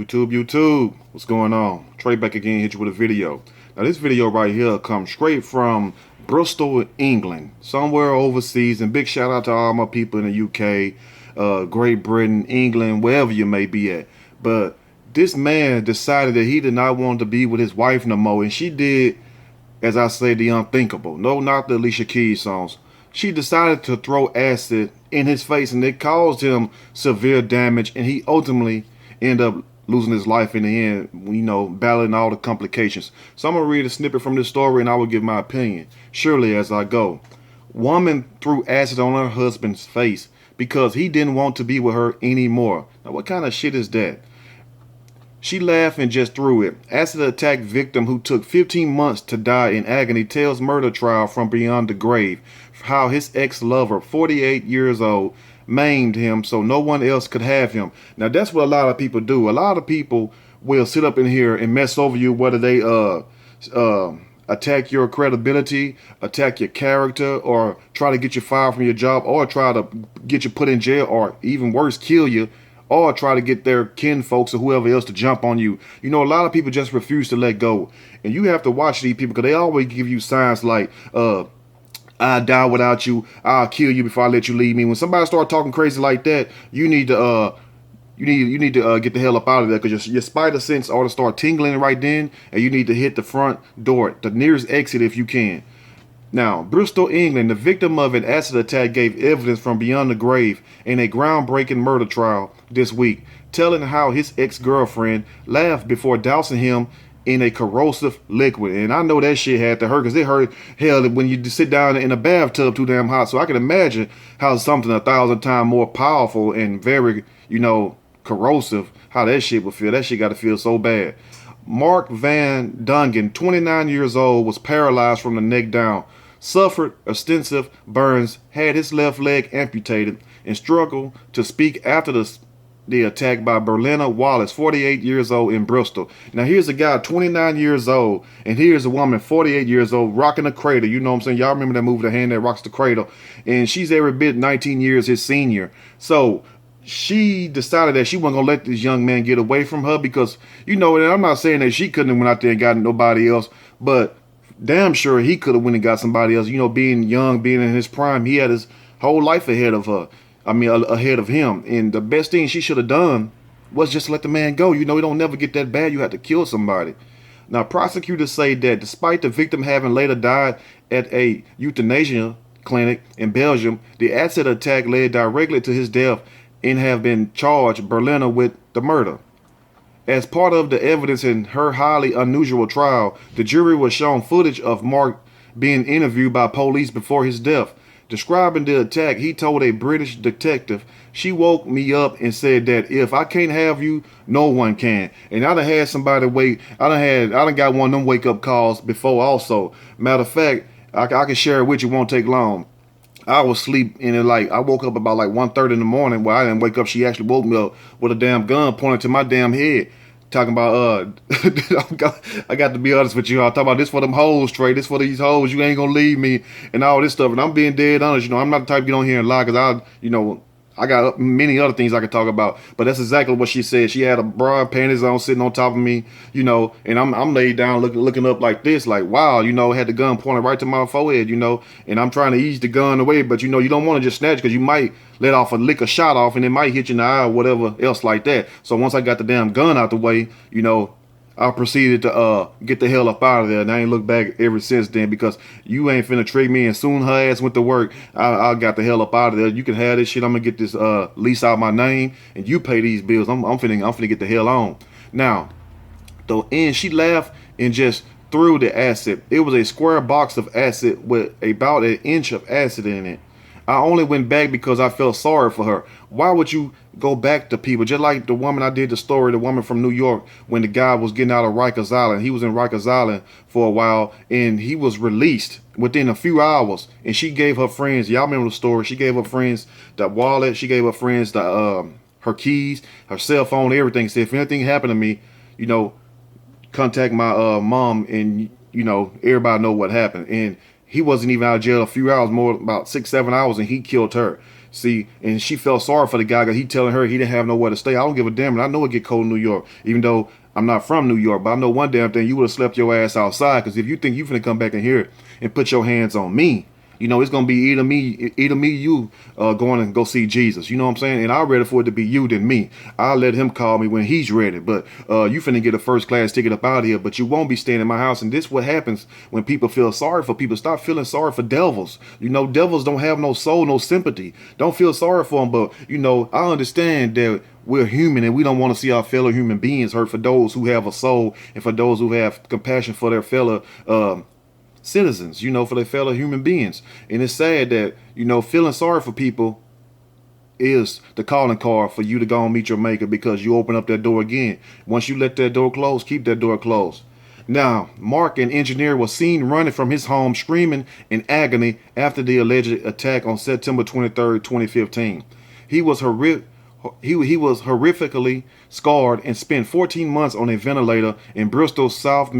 YouTube, what's going on? Trey back again, hit you with a video. Now this video right here comes straight from Bristol, England, somewhere overseas, and big shout out to all my people in the UK, Great Britain, England, wherever you may be at. But this man decided that he did not want to be with his wife no more, and she did, as I say, the unthinkable. No, not the Alicia Keys songs. She decided to throw acid in his face, and it caused him severe damage, and he ultimately ended up losing his life in the end, battling all the complications. So I'm going to read a snippet from this story, and I will give my opinion, surely as I go. Woman threw acid on her husband's face because he didn't want to be with her anymore. Now, what kind of shit is that? She laughed and just threw it. Acid attack victim who took 15 months to die in agony tells murder trial from beyond the grave. How his ex-lover, 48 years old, maimed him so no one else could have him. Now that's what a lot of people do. A lot of people will sit up in here and mess over you, whether they attack your credibility, attack your character, or try to get you fired from your job, or try to get you put in jail, or even worse, kill you, or try to get their kin folks or whoever else to jump on you. You know, a lot of people just refuse to let go. And you have to watch these people because they always give you signs like, I'll die without you, I'll kill you before I let you leave me. When somebody start talking crazy like that, you need to get the hell up out of there, because your spider sense ought to start tingling right then, and you need to hit the front door, the nearest exit if you can. Now, Bristol, England, the victim of an acid attack gave evidence from beyond the grave in a groundbreaking murder trial this week, telling how his ex-girlfriend laughed before dousing him in a corrosive liquid. And I know that shit had to hurt, because it hurt hell when you sit down in a bathtub too damn hot. So I can imagine how something 1,000 times more powerful and very, corrosive, how that shit would feel. That shit got to feel so bad. Mark Van Dungen, 29 years old, was paralyzed from the neck down, suffered extensive burns, had his left leg amputated, and struggled to speak after the attack by Berlina Wallace, 48 years old, in Bristol. Now here's a guy 29 years old, and here's a woman 48 years old rocking a cradle. You know what I'm saying? Y'all remember that movie, The Hand That Rocks the Cradle? And she's every bit 19 years his senior. So she decided that she wasn't gonna let this young man get away from her, because, and I'm not saying that she couldn't have went out there and got nobody else, but damn sure he could have went and got somebody else. Being young, being in his prime, he had his whole life ahead of her. Ahead of him. And the best thing she should have done was just let the man go. It don't never get that bad. You have to kill somebody. Now, prosecutors say that despite the victim having later died at a euthanasia clinic in Belgium, the acid attack led directly to his death, and have been charged Berliner with the murder. As part of the evidence in her highly unusual trial, the jury was shown footage of Mark being interviewed by police before his death. Describing the attack, he told a British detective, "She woke me up and said that if I can't have you, no one can." And I done had somebody wait. I done got one of them wake up calls before also. Matter of fact, I can share it with you. Won't take long. I was asleep, and I woke up about 1:30 in the morning. Well, I didn't wake up. She actually woke me up with a damn gun pointed to my damn head. Talking about, I got to be honest with you. I'm talking about this for them hoes, Trey. This for these hoes. You ain't gonna leave me and all this stuff. And I'm being dead honest. I'm not the type to get on here and lie, because I got many other things I could talk about. But that's exactly what she said. She had a bra and panties on, sitting on top of me, and I'm laid down looking up like this, like, wow, had the gun pointed right to my forehead, and I'm trying to ease the gun away, but you don't want to just snatch, because you might let off a lick a shot off and it might hit you in the eye or whatever else like that. So once I got the damn gun out the way, I proceeded to get the hell up out of there, and I ain't looked back ever since then, because you ain't finna trick me. And soon her ass went to work, I got the hell up out of there. You can have this shit. I'm gonna get this lease out my name, and you pay these bills. I'm finna get the hell on. Now, she laughed and just threw the acid. It was a square box of acid with about an inch of acid in it. I only went back because I felt sorry for her. Why would you go back to people? Just like the woman I did the story, the woman from New York, when the guy was getting out of Rikers Island. He was in Rikers Island for a while, and he was released within a few hours. And she gave her friends, y'all remember the story, she gave her friends the wallet, she gave her friends her keys, her cell phone, everything. Said, if anything happened to me, contact my mom, and everybody know what happened. And he wasn't even out of jail a few hours, more about 6-7 hours, and he killed her. See, and she felt sorry for the guy because he telling her he didn't have nowhere to stay. I don't give a damn, and I know it get cold in New York, even though I'm not from New York, but I know one damn thing, you would have slept your ass outside, because if you think you finna come back in here and put your hands on me, you know, it's gonna be either me, you going and go see Jesus. You know what I'm saying? And I'd rather for it to be you than me. I'll let him call me when he's ready. But you finna get a first class ticket up out of here, but you won't be staying in my house. And this what happens when people feel sorry for people. Stop feeling sorry for devils. You know, devils don't have no soul, no sympathy. Don't feel sorry for them. But, you know, I understand that we're human and we don't want to see our fellow human beings hurt, for those who have a soul and for those who have compassion for their fellow citizens, you know, for their fellow human beings. And it's sad that, you know, feeling sorry for people is the calling card for you to go and meet your maker, because you open up that door again. Once you let that door close, keep that door closed. Now, Mark, an engineer, was seen running from his home screaming in agony after the alleged attack on September 23rd, 2015. He was horrifically scarred and spent 14 months on a ventilator in Bristol's South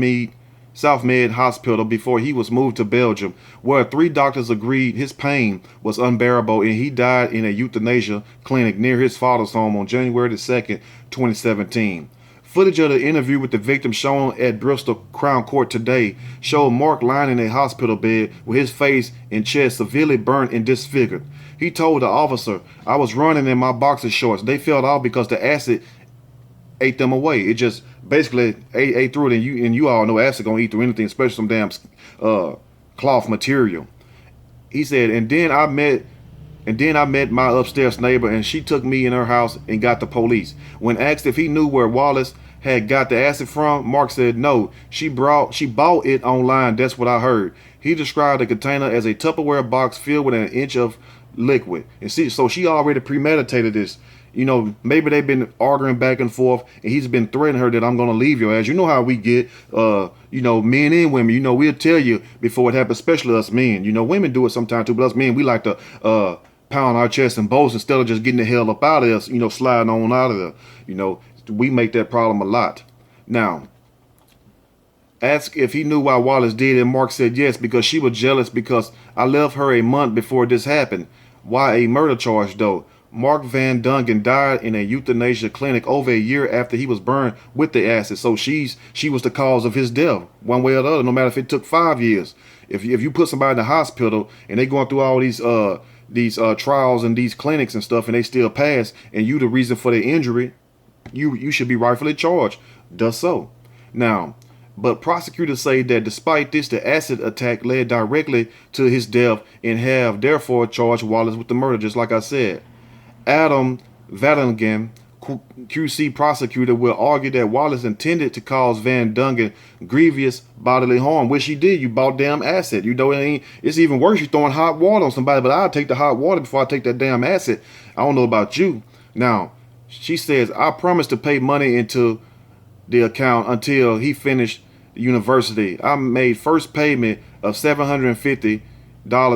Med Hospital before he was moved to Belgium, where 3 doctors agreed his pain was unbearable, and he died in a euthanasia clinic near his father's home on January 2nd, 2017. Footage of the interview with the victim shown at Bristol Crown Court today showed Mark lying in a hospital bed with his face and chest severely burnt and disfigured. He told the officer, "I was running in my boxer shorts. They fell off because the acid ate them away. It just basically ate through it, and you all know acid gonna eat through anything, especially some damn cloth material." He said, and then I met my upstairs neighbor, and she took me in her house and got the police. When asked if he knew where Wallace had got the acid from, Mark said no. She bought it online. That's what I heard. He described the container as a Tupperware box filled with an inch of liquid. And see, so she already premeditated this. You know, maybe they've been arguing back and forth, and he's been threatening her that I'm going to leave your ass. You know how we get, you know, men and women. You know, we'll tell you before it happens, especially us men. You know, women do it sometimes too, but us men, we like to pound our chest and boast instead of just getting the hell up out of us, you know, sliding on out of there. You know, we make that problem a lot. Now, asked if he knew why Wallace did, and Mark said yes, because she was jealous because I left her a month before this happened. Why a murder charge, though? Mark Van Dungen died in a euthanasia clinic over a year after he was burned with the acid. So she was the cause of his death, one way or the other, no matter if it took 5 years. If you put somebody in the hospital and they going through all these trials and these clinics and stuff, and they still pass, and you the reason for the injury, you should be rightfully charged. Does so. Now, but prosecutors say that despite this, the acid attack led directly to his death and have therefore charged Wallace with the murder, just like I said. Adam Vadingen, QC prosecutor, will argue that Wallace intended to cause Van Dungen grievous bodily harm, which he did. You bought damn acid. You know, it's even worse. You're throwing hot water on somebody, but I'll take the hot water before I take that damn acid. I don't know about you. Now, she says, I promised to pay money into the account until he finished university. I made first payment of $750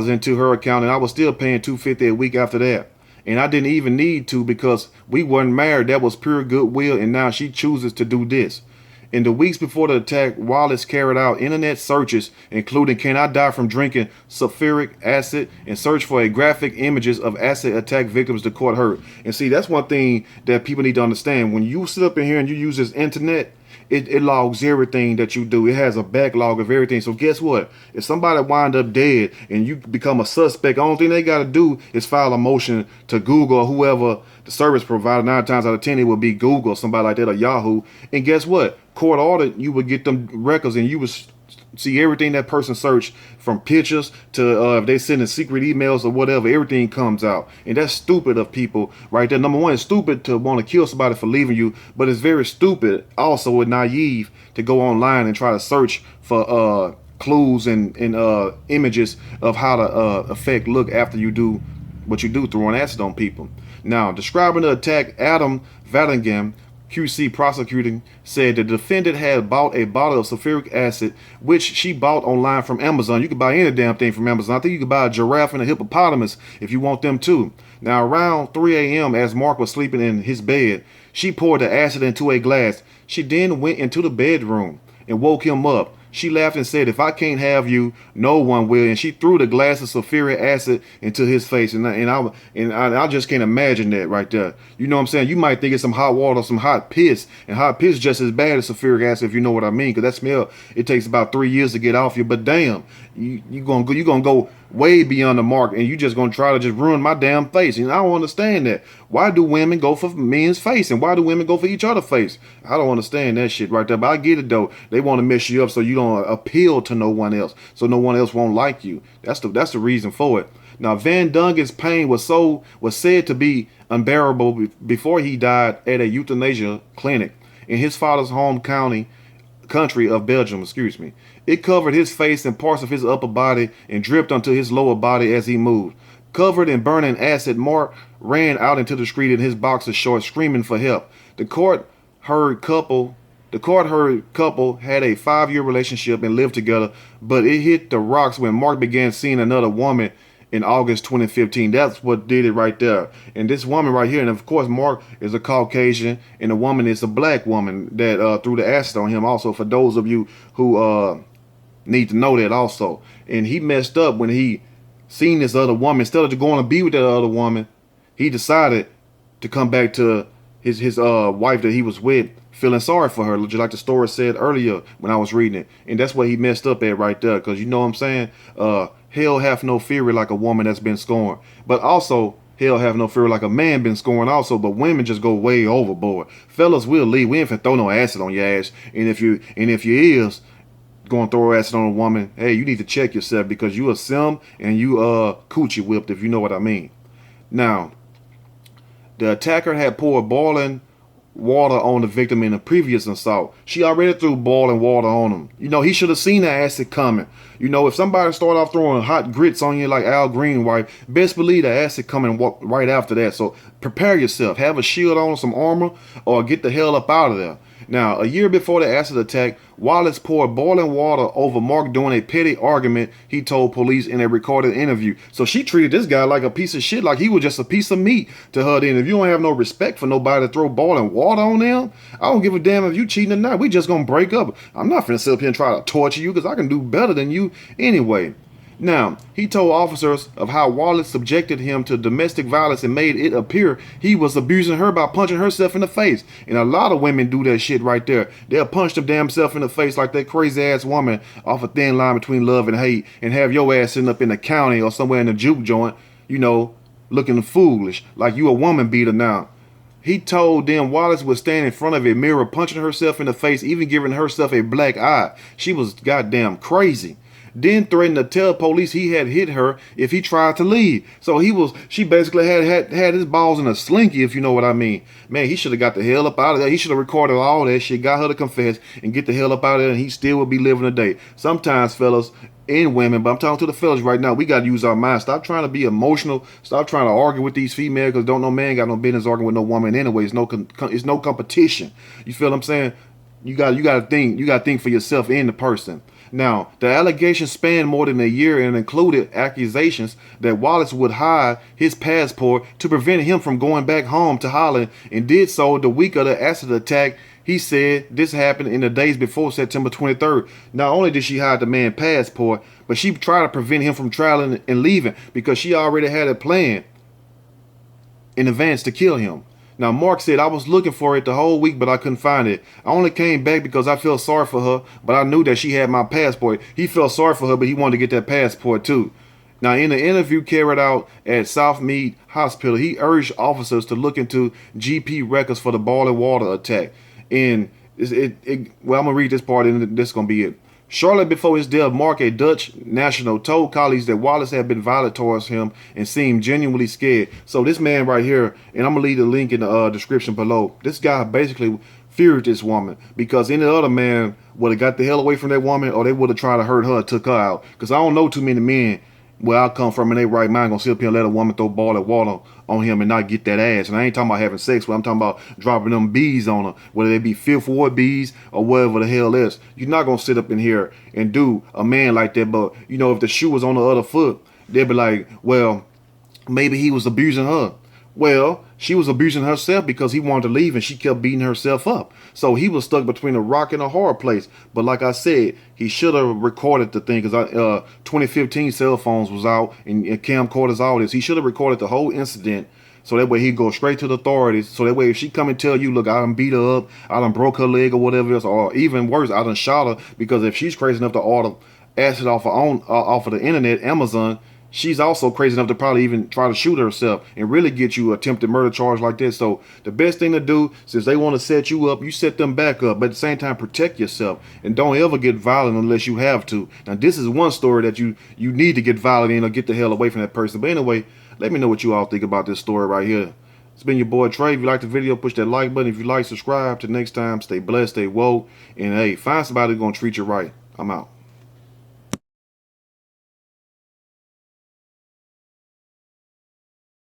into her account, and I was still paying $250 a week after that. And I didn't even need to, because we weren't married. That was pure goodwill, and now she chooses to do this. In the weeks before the attack, Wallace carried out internet searches, including "Can I die from drinking sulfuric acid?" and search for graphic images of acid attack victims the court heard. And see, that's one thing that people need to understand. When you sit up in here and you use this internet, it logs everything that you do. It has a backlog of everything. So guess what? If somebody wind up dead and you become a suspect, the only thing they got to do is file a motion to Google or whoever the service provider. 9 times out of 10, it would be Google or somebody like that, or Yahoo. And guess what? Court ordered, you would get them records, and you would see everything that person searched, from pictures to if they sending secret emails or whatever. Everything comes out. And that's stupid of people right there. Number one, it's stupid to want to kill somebody for leaving you, but it's very stupid also and naive to go online and try to search for clues and images of how the effect look after you do what you do, throwing acid on people. Now, describing the attack, Adam Vadingen, QC prosecuting, said the defendant had bought a bottle of sulfuric acid, which she bought online from Amazon. You can buy any damn thing from Amazon. I think you can buy a giraffe and a hippopotamus if you want them too. Now, around 3 a.m., as Mark was sleeping in his bed, she poured the acid into a glass. She then went into the bedroom and woke him up. She laughed and said, "If I can't have you, no one will." And she threw the glass of sulfuric acid into his face. I just can't imagine that right there. You know what I'm saying? You might think it's some hot water, some hot piss, and hot piss just as bad as sulfuric acid, if you know what I mean. Because that smell, it takes about 3 years to get off you. But damn, you gonna go way beyond the mark, and you just gonna try to just ruin my damn face. And I don't understand that. Why do women go for men's face, and why do women go for each other's face? I don't understand that shit right there. But I get it though. They want to mess you up so you don't appeal to no one else, so no one else won't like you. That's the reason for it. Now Van Dungen's pain was said to be unbearable before he died at a euthanasia clinic in his father's home country of Belgium. Excuse me. It covered his face and parts of his upper body and dripped onto his lower body as he moved. Covered in burning acid, Mark ran out into the street in his boxer shorts, screaming for help. The court heard couple had a 5-year relationship and lived together, but it hit the rocks when Mark began seeing another woman in August 2015. That's what did it right there. And this woman right here, and of course Mark is a Caucasian, and the woman is a black woman that threw the acid on him. Also, for those of you who need to know that also. And he messed up when he seen this other woman. Instead of going to be with that other woman, he decided to come back to his wife that he was with, feeling sorry for her, just like the story said earlier when I was reading it. And that's what he messed up at right there, because you know what I'm saying? Hell hath no fury like a woman that's been scorned. But also, hell have no fury like a man been scorned also. But women just go way overboard. Fellas, we'll leave. We ain't finna throw no acid on your ass. And if you is going to throw acid on a woman, hey, you need to check yourself, because you a sim and you coochie whipped, if you know what I mean. Now, the attacker had poured boiling water on the victim in a previous assault. She already threw boiling water on him. You know, he should have seen the acid coming. You know, if somebody start off throwing hot grits on you like Al Green wife, best believe the acid coming right after that. So prepare yourself. Have a shield on, some armor, or get the hell up out of there. Now, a year before the acid attack, Wallace poured boiling water over Mark during a petty argument, he told police in a recorded interview. So she treated this guy like a piece of shit, like he was just a piece of meat to her. Then if you don't have no respect for nobody to throw boiling water on them, I don't give a damn if you cheating or not. We just gonna break up. I'm not finna sit up here and try to torture you, because I can do better than you anyway. Now, he told officers of how Wallace subjected him to domestic violence and made it appear he was abusing her by punching herself in the face. And a lot of women do that shit right there. They'll punch them damn self in the face like that crazy ass woman off a thin line between love and hate, and have your ass sitting up in the county or somewhere in the juke joint, you know, looking foolish, like you a woman beater now. He told them Wallace would stand in front of a mirror punching herself in the face, even giving herself a black eye. She was goddamn crazy. Then threatened to tell police he had hit her if he tried to leave. So she basically had his balls in a slinky, if you know what I mean. Man, he should have got the hell up out of there. He should have recorded all that shit, got her to confess, and get the hell up out of there, and he still would be living today. Sometimes, fellas and women, but I'm talking to the fellas right now, we got to use our minds. Stop trying to be emotional. Stop trying to argue with these females, because don't no man got no business arguing with no woman anyway. It's no competition. You feel what I'm saying? You got to think. You got to think for yourself and the person. Now, the allegations spanned more than a year and included accusations that Wallace would hide his passport to prevent him from going back home to Holland, and did so the week of the acid attack. He said this happened in the days before September 23rd. Not only did she hide the man's passport, but she tried to prevent him from traveling and leaving, because she already had a plan in advance to kill him. Now, Mark said, I was looking for it the whole week, but I couldn't find it. I only came back because I felt sorry for her, but I knew that she had my passport. He felt sorry for her, but he wanted to get that passport too. Now, in the interview carried out at Southmead Hospital, he urged officers to look into GP records for the boiling water attack. And well, I'm going to read this part, and this is going to be it. Shortly before his death, Mark, a Dutch national, told colleagues that Wallace had been violent towards him and seemed genuinely scared. So this man right here, and I'm going to leave the link in the description below. This guy basically feared this woman, because any other man would have got the hell away from that woman, or they would have tried to hurt her, took her out. Because I don't know too many men where I come from in their right mind gonna sit up here and let a woman throw boiling water on him and not get that ass. And I ain't talking about having sex with her. I'm talking about dropping them bees on her, whether they be Fifth Ward bees or whatever the hell else. You're not gonna sit up in here and do a man like that. But if the shoe was on the other foot, they'd be like, well, maybe he was abusing her. Well, she was abusing herself because he wanted to leave and she kept beating herself up. So he was stuck between a rock and a hard place. But like I said, he should have recorded the thing because 2015 cell phones was out and camcorders, all this. He should have recorded the whole incident so that way he'd go straight to the authorities. So that way if she come and tell you, look, I done beat her up, I done broke her leg or whatever else, or even worse, I done shot her, because if she's crazy enough to order acid off her own off of the internet, Amazon, she's also crazy enough to probably even try to shoot herself and really get you attempted murder charge like this. So the best thing to do, since they want to set you up, you set them back up, but at the same time protect yourself and don't ever get violent unless you have to. Now this is one story that you need to get violent in or get the hell away from that person. But anyway, let me know what you all think about this story right here. It's been your boy Trey. If you like the video, push that like button. If you like, subscribe. Till next time, stay blessed, stay woke, and hey, find somebody who's gonna treat you right. I'm out.